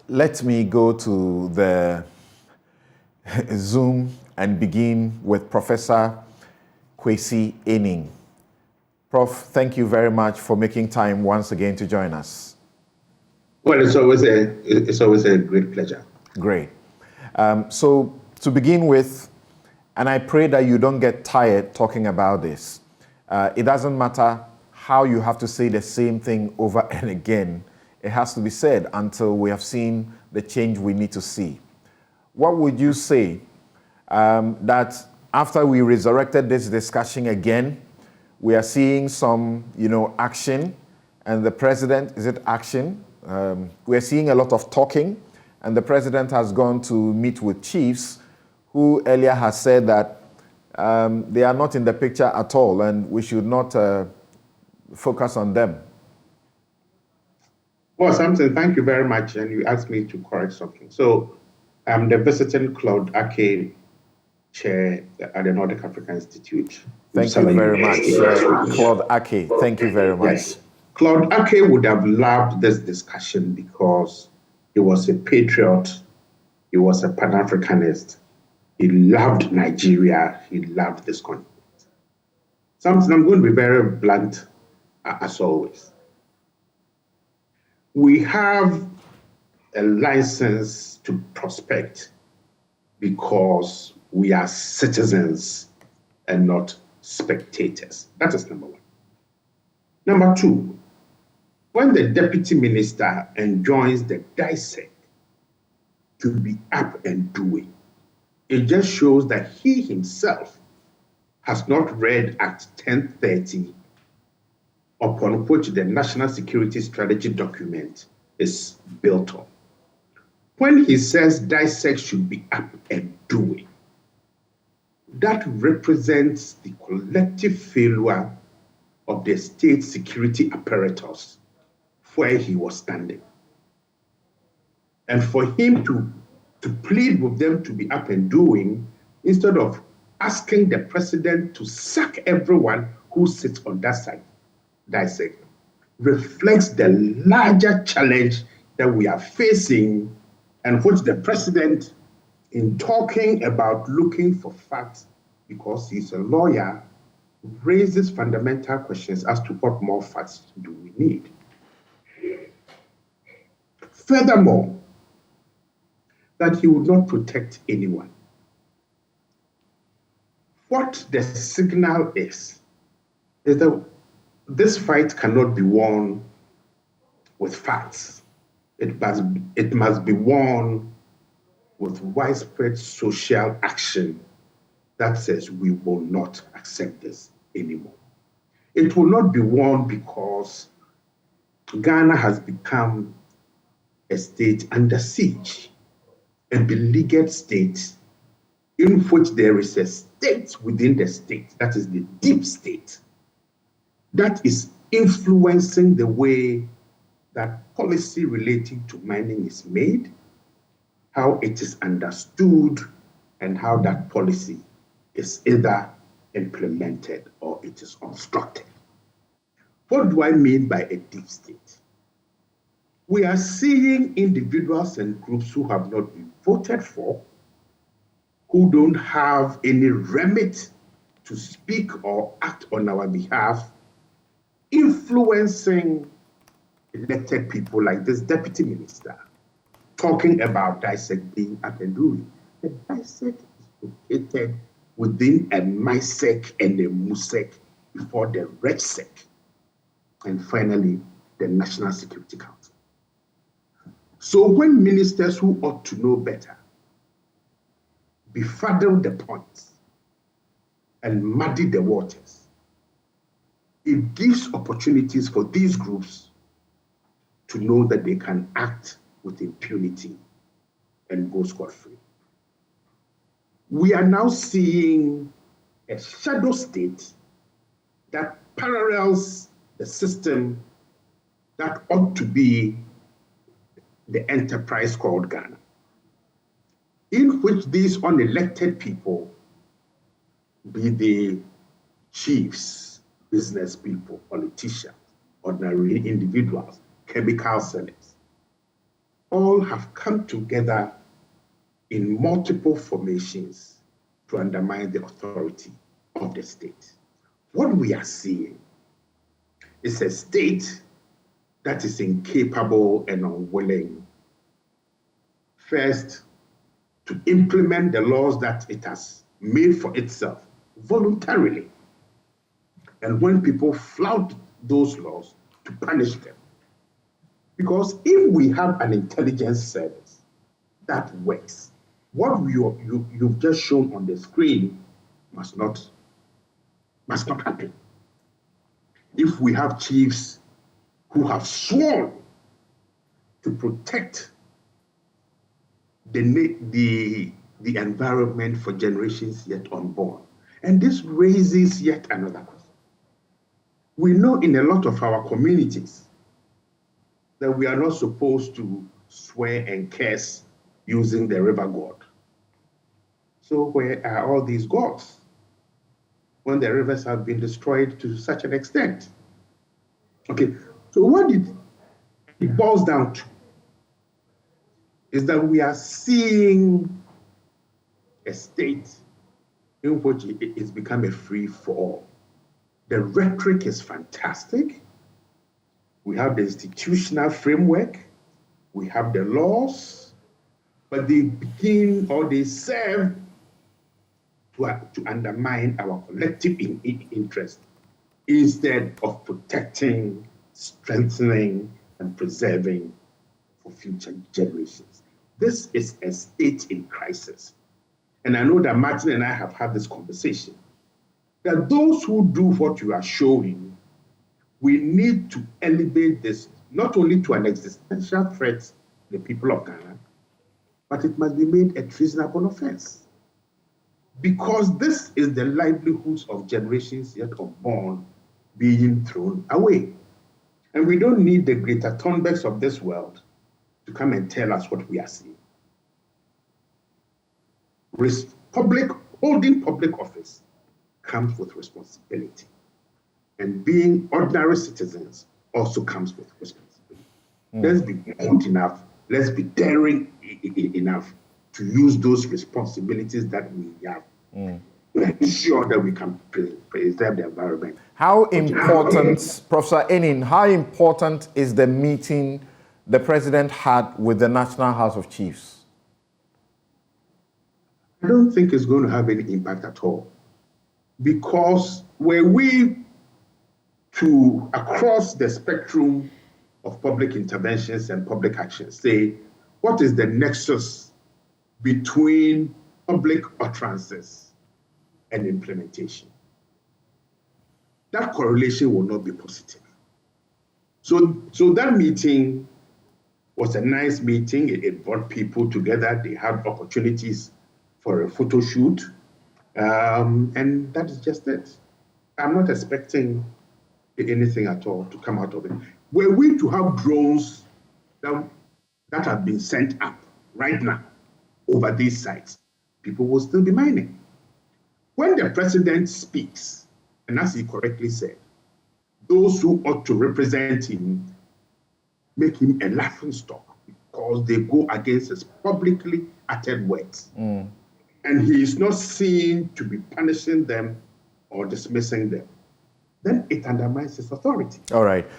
Let me go to the Zoom and begin with Professor Kwesi Aning. Prof, thank you very much for making time once again to join us. Well, it's always a great pleasure. Great. So to begin with, and I pray that you don't get tired talking about this. It doesn't matter how you have to say the same thing over and again. It has to be said until we have seen the change we need to see. What would you say that after we resurrected this discussion again, we are seeing some, action, and the president, is it action? We are seeing a lot of talking, and the president has gone to meet with chiefs who earlier has said that they are not in the picture at all, and we should not focus on them. Well, Samson, thank you very much, and you asked me to correct something. So I'm the visiting Claude Ake chair at the Nordic African Institute. Thank you very much, Claude Ake. Thank you very much. Yes. Claude Ake would have loved this discussion because he was a patriot, he was a Pan-Africanist, he loved Nigeria, he loved this continent. Samson, I'm going to be very blunt, as always. We have a license to prospect because we are citizens and not spectators. That is number one. Number two, when the deputy minister enjoins the DISEC to be up and doing, it just shows that he himself has not read Act 1030, upon which the National Security Strategy document is built on. When he says DISEC should be up and doing, that represents the collective failure of the state security apparatus where he was standing. And for him to plead with them to be up and doing, instead of asking the president to sack everyone who sits on that side, DISEC, reflects the larger challenge that we are facing, and which the president, in talking about looking for facts, because he's a lawyer, raises fundamental questions as to what more facts do we need. Furthermore, that he would not protect anyone. What the signal is that this fight cannot be won with facts. It must be won with widespread social action that says we will not accept this anymore. It will not be won because Ghana has become a state under siege, a beleaguered state in which there is a state within the state, that is the deep state, that is influencing the way that policy relating to mining is made, how it is understood, and how that policy is either implemented or it is obstructed. What do I mean by a deep state? We are seeing individuals and groups who have not been voted for, who don't have any remit to speak or act on our behalf, influencing elected people like this deputy minister, talking about DISEC being up and doing. The DISEC is located within a MISEC and a MUSEC before the REGSEC, and finally, the National Security Council. So when ministers who ought to know better befuddle the points and muddy the waters, it gives opportunities for these groups to know that they can act with impunity and go scot-free. We are now seeing a shadow state that parallels the system that ought to be the enterprise called Ghana, in which these unelected people, be they chiefs, business people, politicians, ordinary individuals, chemical sellers, all have come together in multiple formations to undermine the authority of the state. What we are seeing is a state that is incapable and unwilling, first, to implement the laws that it has made for itself voluntarily. And when people flout those laws, to punish them. Because if we have an intelligence service that works, what you've just shown on the screen must not happen. If we have chiefs who have sworn to protect the environment for generations yet unborn, and this raises yet another question. We know in a lot of our communities that we are not supposed to swear and curse using the river god. So where are all these gods when the rivers have been destroyed to such an extent? Okay, so what it boils down to is that we are seeing a state in which it's become a free-for-all. The rhetoric is fantastic. We have the institutional framework. We have the laws, but they begin or they serve to undermine our collective interest instead of protecting, strengthening, and preserving for future generations. This is a state in crisis. And I know that Martin and I have had this conversation, that those who do what you are showing, we need to elevate this not only to an existential threat to the people of Ghana, but it must be made a treasonable offense. Because this is the livelihoods of generations yet unborn being thrown away. And we don't need the Greta Thunbergs of this world to come and tell us what we are seeing. Holding public office comes with responsibility. And being ordinary citizens also comes with responsibility. Let's be bold enough, let's be daring enough to use those responsibilities that we have to ensure that we can preserve the environment. How important, Professor Aning, how important is the meeting the president had with the National House of Chiefs? I don't think it's going to have any impact at all. Because were we to, across the spectrum of public interventions and public actions, say, what is the nexus between public utterances and implementation? That correlation will not be positive. So that meeting was a nice meeting. It brought people together. They had opportunities for a photo shoot. And that is just it. I'm not expecting anything at all to come out of it. Were we to have drones that have been sent up right now over these sites, people will still be mining. When the president speaks, and as he correctly said, those who ought to represent him make him a laughingstock because they go against his publicly uttered words. And he is not seen to be punishing them or dismissing them, then it undermines his authority. All right.